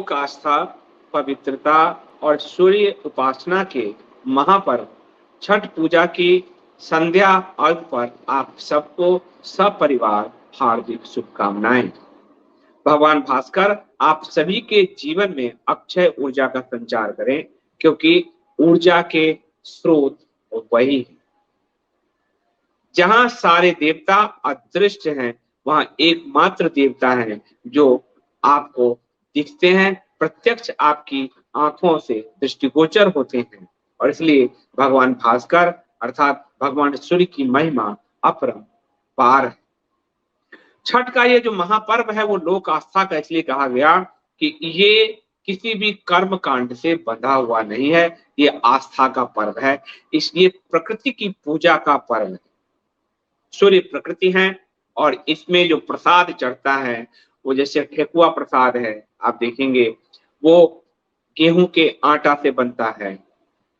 लोक आस्था, पवित्रता और सूर्य उपासना के महापर्व छठ पूजा की संध्या अवसर पर आप सबको सपरिवार हार्दिक शुभकामनाएं। भगवान भास्कर आप सभी के जीवन में अक्षय ऊर्जा का संचार करें, क्योंकि ऊर्जा के स्रोत वही है। जहां सारे देवता अदृश्य हैं, वहां एकमात्र देवता है जो आपको दिखते हैं, प्रत्यक्ष आपकी आंखों से दृष्टिगोचर होते हैं। और इसलिए भगवान भास्कर अर्थात भगवान सूर्य की महिमा अपरंपार है। छठ का ये जो महापर्व है वो लोक आस्था का इसलिए कहा गया कि ये किसी भी कर्म कांड से बंधा हुआ नहीं है, ये आस्था का पर्व है। इसलिए प्रकृति की पूजा का पर्व है। सूर्य प्रकृति है और इसमें जो प्रसाद चढ़ता है वो जैसे ठेकुआ प्रसाद है, आप देखेंगे वो गेहूं के आटा से बनता है,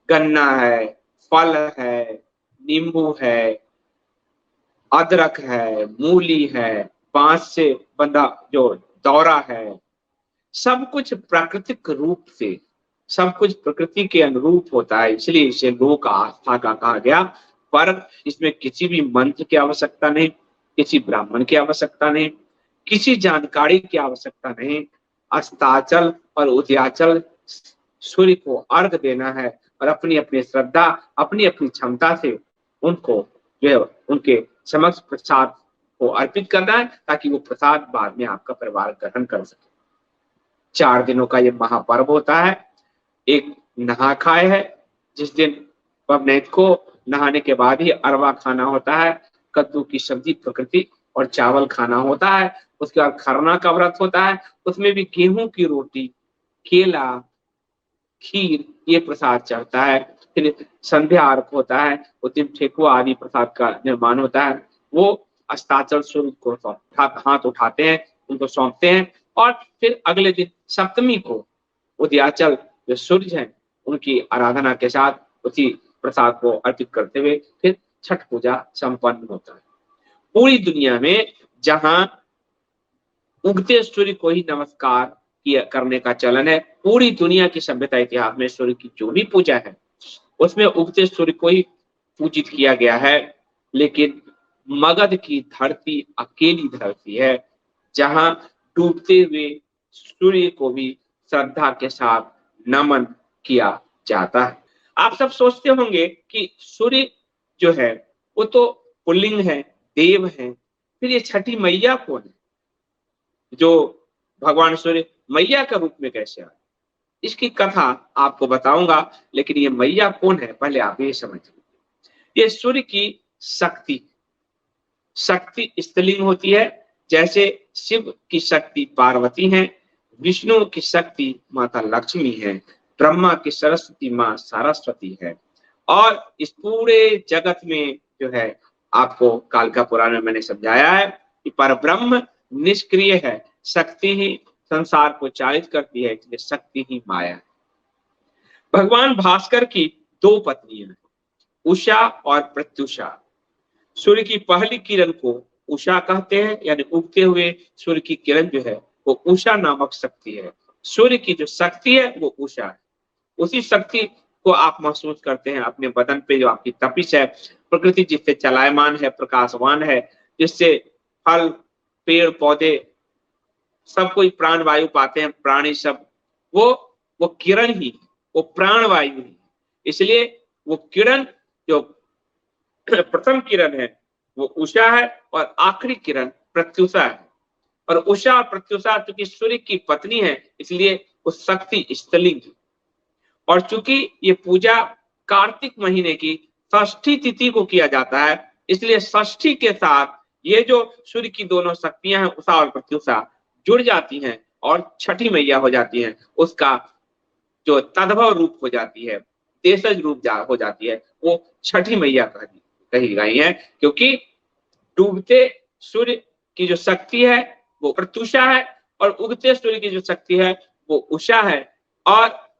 गन्ना है, फल है, नींबू है, अदरक है, मूली है, बांस से बंधा जो दौरा है, सब कुछ प्राकृतिक रूप से, सब कुछ प्रकृति के अनुरूप होता है। इसलिए इसे लोक आस्था का कहा गया पर्व। इसमें किसी भी मंत्र की आवश्यकता नहीं, किसी ब्राह्मण की आवश्यकता नहीं, किसी जानकारी की आवश्यकता नहीं। अस्ताचल और उदयाचल सूर्य को अर्घ देना है और अपनी अपनी श्रद्धा, अपनी अपनी क्षमता से उनको जो है उनके समक्ष प्रसाद को अर्पित करना है, ताकि वो प्रसाद बाद में आपका परिवार ग्रहण कर सके। 4 दिनों का ये महापर्व होता है। एक नहा खाए है, जिस दिन पबनैत को नहाने के बाद ही अरवा खाना होता है, कद्दू की सब्जी प्रकृति और चावल खाना होता है। उसके बाद खरना का व्रत होता है, उसमें भी गेहूं की रोटी, केला, खीर ये प्रसाद चढ़ता है। फिर संध्या अर्घ होता है, उस दिन ठेकुआ आदि प्रसाद का निर्माण होता है। वो अस्ताचल सूर्य को हाथ उठाते हैं, उनको सौंपते हैं और फिर अगले दिन सप्तमी को उदयाचल जो सूर्य हैं उनकी आराधना के साथ उसी प्रसाद को अर्पित करते हुए फिर छठ पूजा संपन्न होता है। पूरी दुनिया में जहां उगते सूर्य को ही नमस्कार किया करने का चलन है, पूरी दुनिया की सभ्यता इतिहास में सूर्य की जो भी पूजा है उसमें उगते सूर्य को ही पूजित किया गया है। लेकिन मगध की धरती अकेली धरती है जहां डूबते हुए सूर्य को भी श्रद्धा के साथ नमन किया जाता है। आप सब सोचते होंगे कि सूर्य जो है वो तो पुल्लिंग है, देव है, फिर ये छठी मैया कौन है जो भगवान सूर्य मैया के रूप में कैसे आए? इसकी कथा आपको बताऊंगा, लेकिन ये मैया कौन है पहले आप ये समझ लीजिए। ये सूर्य की शक्ति स्त्रीलिंग होती है। जैसे शिव की शक्ति पार्वती है, विष्णु की शक्ति माता लक्ष्मी है, ब्रह्मा की सरस्वती माँ सरस्वती है। और इस पूरे जगत में जो है आपको कालिका पुराण में मैंने समझाया है कि परब्रह्म निष्क्रिय है, शक्ति ही संसार को चालित करती है, इसलिए शक्ति ही माया है। भगवान भास्कर की 2 पत्नियां हैं, उषा और प्रत्युषा। सूर्य की पहली किरण को उषा कहते हैं, यानी उगते हुए सूर्य की किरण जो है वो उषा नामक शक्ति है। सूर्य की जो शक्ति है वो उषा है। उसी शक्ति को आप महसूस करते हैं अपने बदन पे, जो आपकी तपिश है, प्रकृति जिससे चलायमान है, प्रकाशवान है, जिससे फल, पेड़ पौधे सब कोई प्राण वायु पाते हैं, प्राणी सब, वो किरण ही, वो प्राण वायु ही। इसलिए वो किरण जो प्रथम किरण है वो उषा है और आखिरी किरण प्रत्युषा है। और उषा और प्रत्युषा चूंकि सूर्य की पत्नी है इसलिए उस शक्ति स्त्रीलिंग है। और चूंकि ये पूजा कार्तिक महीने की षष्ठी तिथि को किया जाता है, इसलिए षष्ठी के साथ ये जो सूर्य की दोनों शक्तियां हैं उषा और प्रत्युषा जुड़ जाती हैं और छठी मैया हो जाती हैं। उसका जो तद्भव रूप हो जाती है, देशज रूप हो जाती है, वो छठी मैया कही गई है। क्योंकि डूबते सूर्य की जो शक्ति है वो प्रत्युषा है और उगते सूर्य की जो शक्ति है वो उषा है। और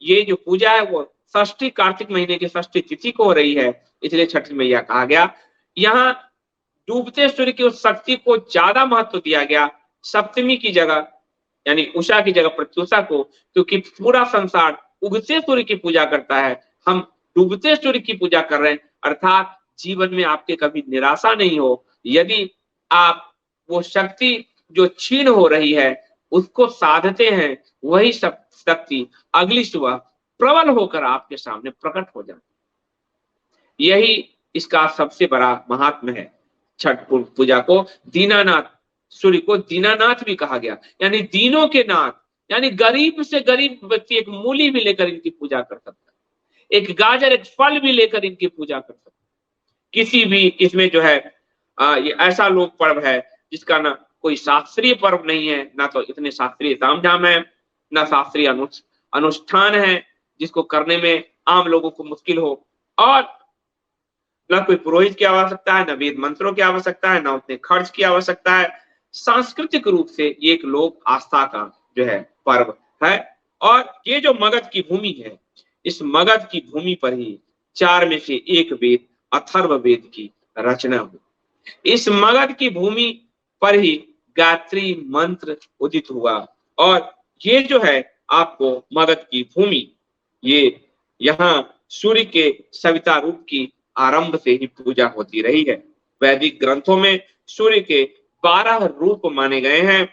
ये जो पूजा है वो षष्ठी, कार्तिक महीने की षष्ठी तिथि को हो रही है, इसलिए छठी मैया कहा गया। यहाँ डूबते सूर्य की उस शक्ति को ज्यादा महत्व दिया गया सप्तमी की जगह यानी उषा की जगह प्रत्युषा को, क्योंकि पूरा संसार उगते सूर्य की पूजा करता है, हम डूबते सूर्य की पूजा कर रहे हैं। अर्थात जीवन में आपके कभी निराशा नहीं हो। यदि आप वो शक्ति जो क्षीण हो रही है उसको साधते हैं, वही सब शक्ति अगली सुबह प्रबल होकर आपके सामने प्रकट हो जाती। यही इसका सबसे बड़ा महात्म्य है। छठ पूजा को दीनानाथ, सूर्य को दीनानाथ भी कहा गया, यानी दीनों के नाथ, यानी गरीब से गरीब व्यक्ति एक मूली भी लेकर इनकी पूजा कर सकता है, एक गाजर एक फल भी लेकर इनकी पूजा कर सकता है। किसी भी इसमें जो है ये ऐसा लोक पर्व है जिसका ना कोई शास्त्रीय पर्व नहीं है, ना तो इतने शास्त्रीय तामझाम है, ना शास्त्रीय अनुष्ठान है जिसको करने में आम लोगों को मुश्किल हो, और ना कोई पुरोहित की आवश्यकता है, ना वेद मंत्रों की आवश्यकता है, ना उतने खर्च की आवश्यकता है। सांस्कृतिक रूप से ये एक लोक आस्था का जो है पर्व है। और ये जो मगध की भूमि है, इस मगध की भूमि पर ही 4 में से एक वेद अथर्व वेद की रचना हुई। इस मगध की भूमि पर ही गायत्री मंत्र उदित हुआ। और ये जो है आपको मगध की भूमि, ये यहाँ सूर्य के सविता रूप की आरंभ से ही पूजा होती रही है। वैदिक ग्रंथों में सूर्य के 12 रूप माने गए हैं।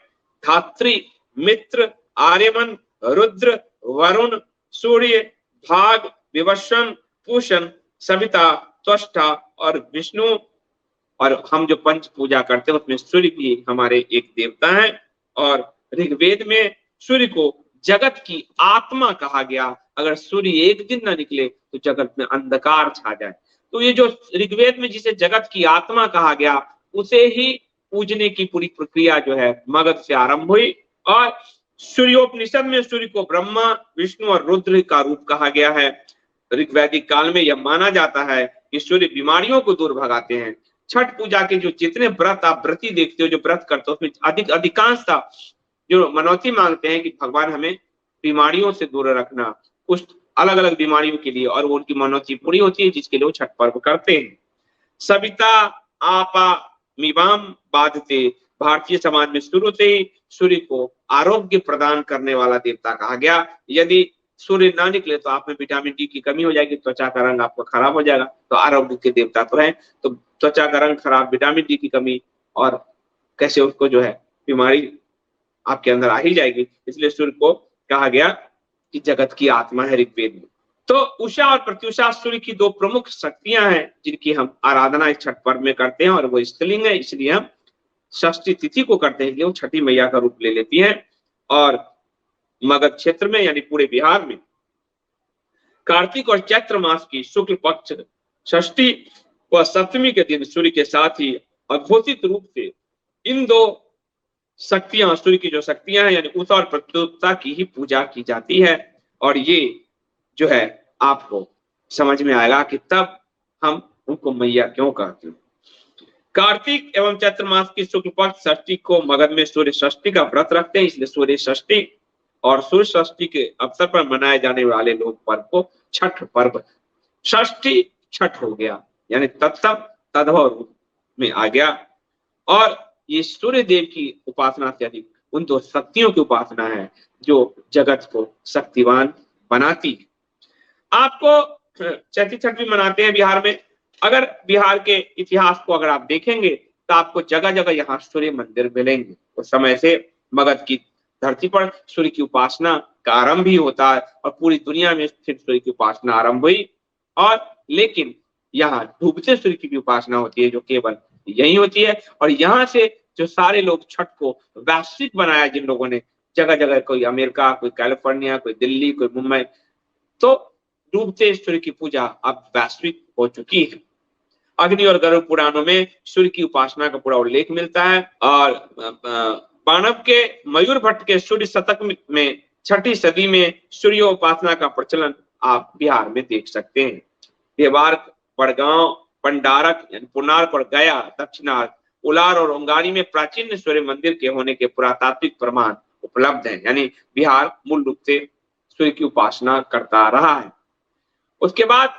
धात्री, मित्र, आर्यमन, रुद्र, वरुण, सूर्य, भाग, विवस्वन, पूषण, सविता, त्वष्टा और विष्णु। और हम जो पंच पूजा करते हैं उसमें सूर्य भी हमारे एक देवता हैं। और ऋग्वेद में सूर्य को जगत की आत्मा कहा गया। अगर सूर्य एक दिन ना निकले तो जगत में अंधकार छा जाए। तो ये जो ऋग्वेद में जिसे जगत की आत्मा कहा गया, उसे ही पूजने की पूरी प्रक्रिया जो है मगध से आरंभ हुई। और सूर्योपनिषद में सूर्य को ब्रह्मा, विष्णु और रुद्र का रूप कहा गया है। ऋग्वैदिक काल में यह माना जाता है कि सूर्य बीमारियों को दूर भगाते हैं। छठ पूजा के जो जितने व्रत आप व्रती देखते हो, जो व्रत करते हो, उसमें अधिकांशता जो मनौती मांगते हैं कि भगवान हमें बीमारियों से दूर रखना, कुछ अलग अलग बीमारियों के लिए, और वो उनकी मनौती पूरी होती है जिसके लिए वो छठ पर्व करते हैं। सविता आपा मिवाम बाधते, भारतीय समाज में शुरू से ही सूर्य को आरोग्य प्रदान करने वाला देवता कहा गया। यदि सूर्य ना निकले तो आप में विटामिन डी की कमी हो जाएगी, त्वचा का रंग आपका खराब हो जाएगा। तो आरोग्य के देवता तो है, तो त्वचा का रंग खराब, विटामिन डी की कमी, और कैसे उसको जो है बीमारी आपके अंदर आ ही जाएगी। इसलिए सूर्य को कहा गया कि जगत की आत्मा है ऋग्वेद में। तो उषा और प्रत्युषा सूर्य की 2 प्रमुख शक्तियां हैं जिनकी हम आराधना इस छठ पर्व में करते हैं। और वो स्त्रीलिंग है, इसलिए हम षष्ठी तिथि को करते हैं कि वो छठी मैया का रूप ले लेती है। और मगध क्षेत्र में यानी पूरे बिहार में कार्तिक और चैत्र मास की शुक्ल पक्ष षष्ठी व सप्तमी के दिन सूर्य के साथ ही अघोषित रूप से इन 2 शक्तियां, सूर्य की जो शक्तियां हैं यानी उषा और प्रत्युषा की ही पूजा की जाती है। और ये जो है आपको समझ में आएगा कि तब हम उनको मैया क्यों कहते हैं। कार्तिक एवं चैत्र मास की शुक्ल पक्ष षष्ठी को मगध में सूर्य षष्ठी का व्रत रखते हैं, इसलिए सूर्य षष्ठी और सूर्य षष्ठी के अवसर पर मनाए जाने वाले लोक पर्व को छठ पर्व, षष्ठी छठ हो गया, यानी तत्सम तद्भव रूप में आ गया। और ये सूर्य देव की उपासना से अधिक उन 2 शक्तियों की उपासना है जो जगत को शक्तिवान बनाती है। आपको चैती छठ भी मनाते हैं बिहार में। अगर बिहार के इतिहास को अगर आप देखेंगे तो आपको जगह जगह यहाँ सूर्य मंदिर मिलेंगे। उस समय से मगध की धरती पर सूर्य की उपासना का आरंभ भी होता है और पूरी दुनिया में फिर सूर्य की उपासना आरंभ हुई। और लेकिन यहाँ डूबते सूर्य की भी उपासना होती है जो केवल यही होती है। और यहाँ से जो सारे लोग छठ को वैश्विक बनाया, जिन लोगों ने जगह जगह, कोई अमेरिका, कोई कैलिफोर्निया, कोई दिल्ली, कोई मुंबई, तो डूबते सूर्य की पूजा अब वैश्विक हो चुकी है। अग्नि और गरुड़ पुराणों में सूर्य की उपासना का पूरा उल्लेख मिलता है। और पाणव के मयूर भट्ट के सूर्य शतक में 6ठी सदी में सूर्य उपासना का प्रचलन आप बिहार में देख सकते हैं। देवार्क, बड़गांव, पंडारक यानी पुनारक और गया, दक्षिणार्क, उलार और ओंगारी में प्राचीन सूर्य मंदिर के होने के पुरातात्विक प्रमाण उपलब्ध हैं। यानी बिहार मूल रूप से सूर्य की उपासना करता रहा है। उसके बाद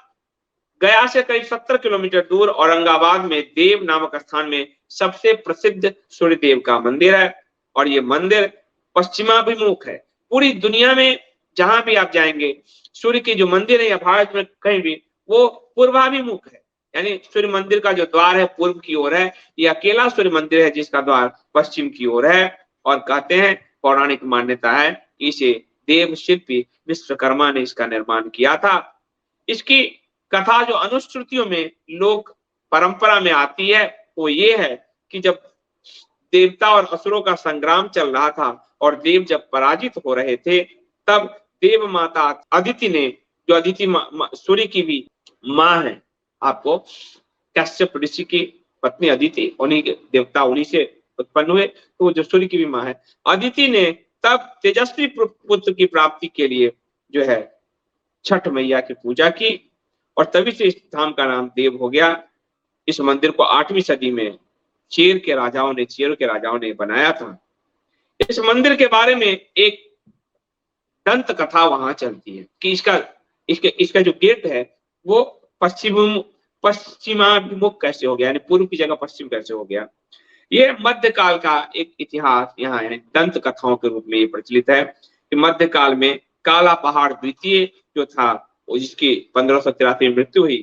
गया से करीब 70 किलोमीटर दूर औरंगाबाद में देव नामक स्थान में सबसे प्रसिद्ध सूर्य देव का मंदिर है। और ये मंदिर पश्चिमाभिमुख है। पूरी दुनिया में जहां भी आप जाएंगे, सूर्य के जो मंदिर है या भारत में कहीं भी, वो पूर्वाभिमुख है। यानी सूर्य मंदिर का जो द्वार है पूर्व की ओर है। ये अकेला सूर्य मंदिर है जिसका द्वार पश्चिम की ओर है। और कहते हैं, पौराणिक मान्यता है, इसे देव शिल्पी विश्वकर्मा ने इसका निर्माण किया था। इसकी कथा जो अनुश्रुतियों में लोक परंपरा में आती है वो ये है कि जब देवता और असुरों का संग्राम चल रहा था और देव जब पराजित हो रहे थे, तब देव माता अदिति ने, जो अदिति सूर्य की भी माँ है, आपको कश्यप ऋषि की पत्नी अदिति, उन्हीं के देवता उन्हीं से उत्पन्न हुए, तो जो सूर्य की भी माँ है, अदिति ने तब तेजस्वी पुत्र की प्राप्ति के लिए जो है छठ मैया की पूजा की और तभी से इस धाम का नाम देव हो गया। इस मंदिर को 8वीं सदी में चेरों के राजाओं ने बनाया था। इस मंदिर के बारे में एक दंत कथा वहां चलती है कि इसका जो गेट है वो पश्चिमाभिमुख कैसे हो गया, यानी पूर्व की जगह पश्चिम कैसे हो गया। ये मध्यकाल का एक इतिहास यहाँ है, दंत कथाओं के रूप में ये प्रचलित है कि मध्यकाल में काला पहाड़ द्वितीय जो था, जिसकी 1583 में मृत्यु हुई,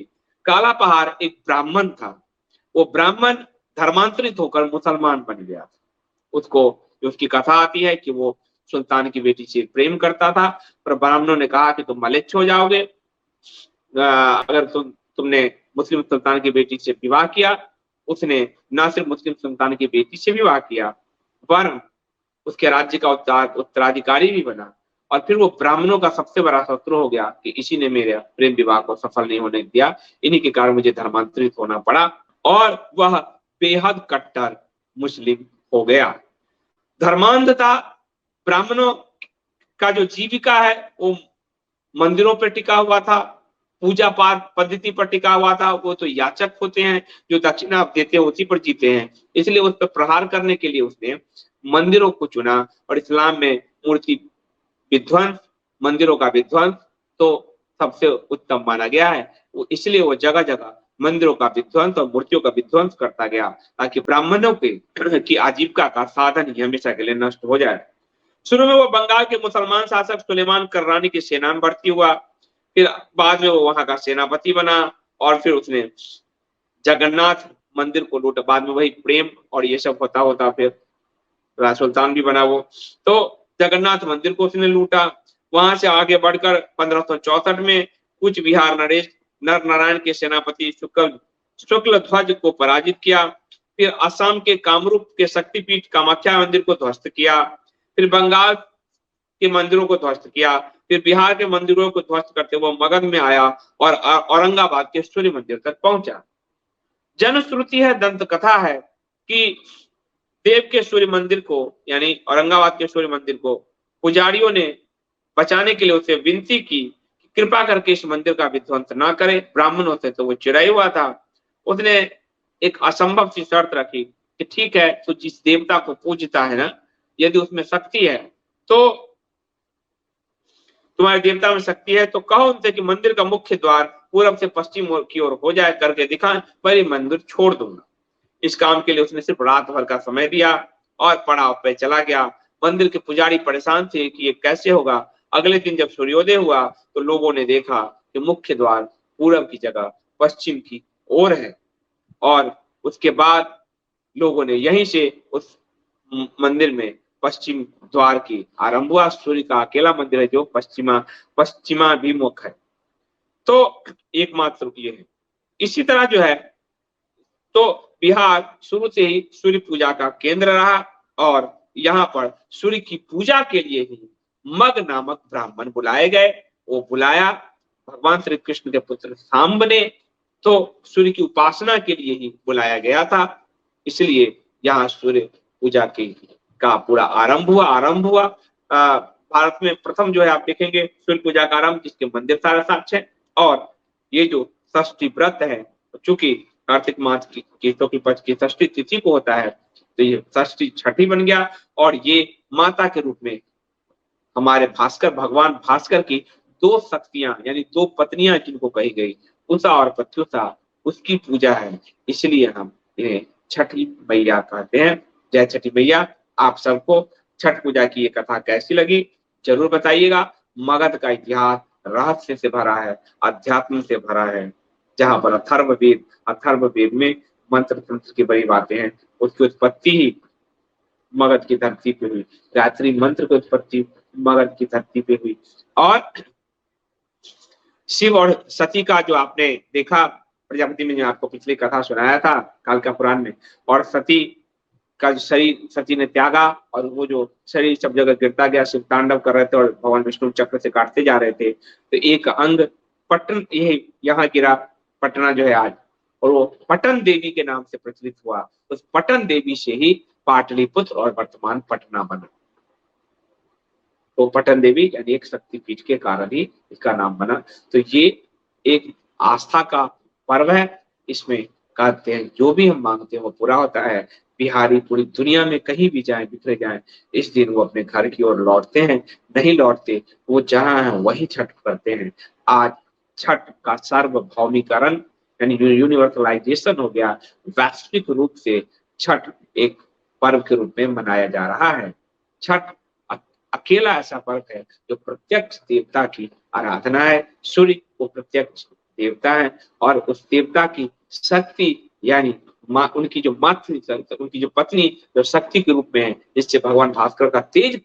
काला पहाड़ एक ब्राह्मण था। वो ब्राह्मण धर्मांतरित होकर मुसलमान बन गया था। उसकी कथा आती है कि वो सुल्तान की बेटी से प्रेम करता था, पर ब्राह्मणों ने कहा कि तुम मलेच्छ हो जाओगे अगर तुमने मुस्लिम सुल्तान की बेटी से विवाह किया। उसने न सिर्फ मुस्लिम सुल्तान की बेटी से विवाह किया, वरन उसके राज्य का उत्तराधिकारी भी बना। और फिर वो ब्राह्मणों का सबसे बड़ा शत्रु हो गया कि इसी ने मेरे प्रेम विवाह को सफल नहीं होने दिया, इन्हीं के कारण मुझे धर्मांतरित होना पड़ा। और वह बेहद कट्टर मुस्लिम हो गया। धर्मांधता, ब्राह्मणों का जो जीविका है वो मंदिरों पर टिका हुआ था, पूजा पाठ पद्धति पर टिका हुआ था। वो तो याचक होते हैं, जो दक्षिणा देते हैं उसी पर जीते हैं। इसलिए उस पर प्रहार करने के लिए उसने मंदिरों को चुना। और इस्लाम में मूर्ति विध्वंस, मंदिरों का विध्वंस तो सबसे उत्तम माना गया है। इसलिए वो जगह जगह मंदिरों का विध्वंस और मूर्तियों का विध्वंस करता गया, ताकि ब्राह्मणों की आजीविका का साधन ही हमेशा के लिए नष्ट हो जाए। शुरू में वो बंगाल के मुसलमान शासक सुलेमान कर्रानी की सेना में भर्ती हुआ, फिर बाद में वो वहां का सेनापति बना और फिर उसने जगन्नाथ मंदिर को लूटा। बाद में वही प्रेम और ये सब होता होता फिर सुल्तान भी बना वो। तो जगन्नाथ मंदिर को उसने लूटा। वहां से आगे बढ़कर 1564 में कूच बिहार नर नारायण के सेनापति शुक्ल ध्वज को पराजित किया। फिर असम के कामरूप के शक्तिपीठ कामाख्या मंदिर को ध्वस्त किया। फिर बंगाल के मंदिरों को ध्वस्त किया। फिर बिहार के मंदिरों को ध्वस्त करते हुए मगध में आया और औरंगाबाद के सूर्य मंदिर तक पहुंचा। जनश्रुति है, दंत कथा है कि देव के सूर्य मंदिर को, यानी औरंगाबाद के सूर्य मंदिर को पुजारियों ने बचाने के लिए उसे विनती की कि कृपा करके इस मंदिर का विध्वंस ना करे। ब्राह्मणों से तो वो चिढ़ाई हुआ था। उसने एक असंभव सी शर्त रखी कि ठीक है, तो जिस देवता को पूजता है ना, यदि उसमें शक्ति है, तो तुम्हारे देवता में शक्ति है, तो कहो उनसे कि मंदिर का मुख्य द्वार पूरब से पश्चिम की ओर हो जाए, करके दिखाएं, पर ये मंदिर छोड़ दूंगा। इस काम के लिए उसने सिर्फ रात भर का समय दिया और पड़ाव पे चला गया। मंदिर के पुजारी परेशान थे कि ये कैसे होगा। अगले दिन जब सूर्योदय हुआ तो लोगों ने देखा कि मुख्य द्वार पूरब की जगह पश्चिम की ओर है। और उसके बाद लोगों ने यहीं से उस मंदिर में पश्चिम द्वार की आरंभ हुआ। सूर्य का अकेला मंदिर है जो पश्चिमाभिमुख है। तो एकमात्र ये है। इसी तरह जो है, तो बिहार शुरू से ही सूर्य पूजा का केंद्र रहा और यहाँ पर सूर्य की पूजा के लिए ही मग नामक ब्राह्मण बुलाए गए। वो बुलाया भगवान श्री कृष्ण के पुत्र सांब ने, तो सूर्य की उपासना के लिए ही बुलाया गया था। इसलिए यहाँ सूर्य पूजा का पूरा आरंभ हुआ। भारत में प्रथम जो है आप देखेंगे सूर्य पूजा का आरंभ, जिसके मंदिर सारा साक्ष्य है। और ये जो षष्ठी व्रत है, चूंकि कार्तिक मास की शुक्ल पक्ष की षष्ठी तिथि को होता है, तो ये षष्ठी छठी बन गया। और ये माता के रूप में हमारे भगवान भास्कर की दो शक्तियां, यानी दो पत्नियां जिनको कही गई, उषा और प्रत्युषा, उसकी पूजा है। इसलिए हम इन्हें छठी मैया कहते हैं। जय छठी मैया। आप सबको छठ पूजा की ये कथा कैसी लगी जरूर बताइएगा। मगध का इतिहास रहस्य से भरा है, अध्यात्म से भरा है, जहां पर अथर्ववेद में मंत्र तंत्र की बड़ी बातें हैं। उसकी उत्पत्ति ही मगध की धरती पे हुई, गायत्री मंत्र की उत्पत्ति मगध की धरती पे हुई। और शिव और सती का जो आपने देखा प्रजापति में, जो आपको पिछली कथा सुनाया था कालिका पुराण में, और सती का जो शरीर सती ने त्यागा और वो जो शरीर सब जगह गिरता गया, शिव तांडव कर रहे थे और भगवान विष्णु चक्र से काटते जा रहे थे, तो एक अंग पटन ये यहाँ गिरा, पटना जो है आज, और वो पटन देवी के नाम से प्रचलित हुआ। उस पटन देवी से ही पाटलिपुत्र और वर्तमान पटना बना। तो पटन देवी यानी एक शक्तिपीठ के कारण ही इसका नाम बना। तो ये एक आस्था का पर्व है। इसमें कहते हैं जो भी हम मांगते हैं वो पूरा होता है। बिहारी पूरी दुनिया में कहीं भी जाएं, बिखरे जाएं, इस दिन वो अपने घर की ओर लौटते हैं, नहीं लौटते वो जहां है वही छठ करते हैं। आज छठ का सार्वभौमिकरण यानी यूनिवर्सलाइजेशन हो गया। वैश्विक रूप से छठ एक पर्व के रूप में मनाया जा रहा है। छठ अकेला ऐसा पर्व है जो प्रत्यक्ष देवता की आराधना है। सूर्य वो प्रत्यक्ष देवता है और उस देवता की शक्ति यानी उनकी जो उनकी जो पत्नी जो शक्ति के रूप में है, जिससे भगवान भास्कर का तेज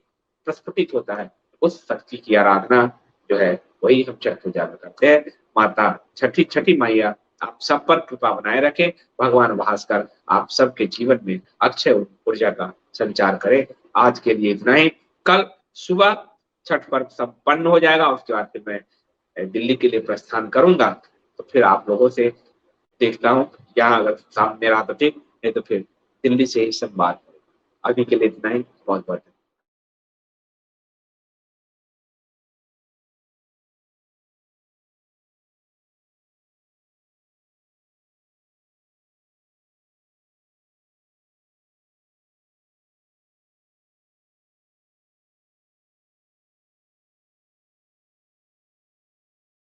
प्रस्फुटित होता है, उस शक्ति की आराधना जो है वही हम छठ पूजा में करते हैं। माता छठी मैया आप सब पर कृपा बनाए रखे। भगवान भास्कर आप सबके जीवन में अक्षय ऊर्जा का संचार करे। आज के लिए इतना ही। कल सुबह छठ पर्व संपन्न हो जाएगा, उसके बाद फिर मैं दिल्ली के लिए प्रस्थान करूंगा। तो फिर आप लोगों से देखता हूँ, यहाँ अगर सामने रहा तो ठीक, नहीं तो फिर दिल्ली से ही संवाद। अभी के लिए इतना ही। बहुत बहुत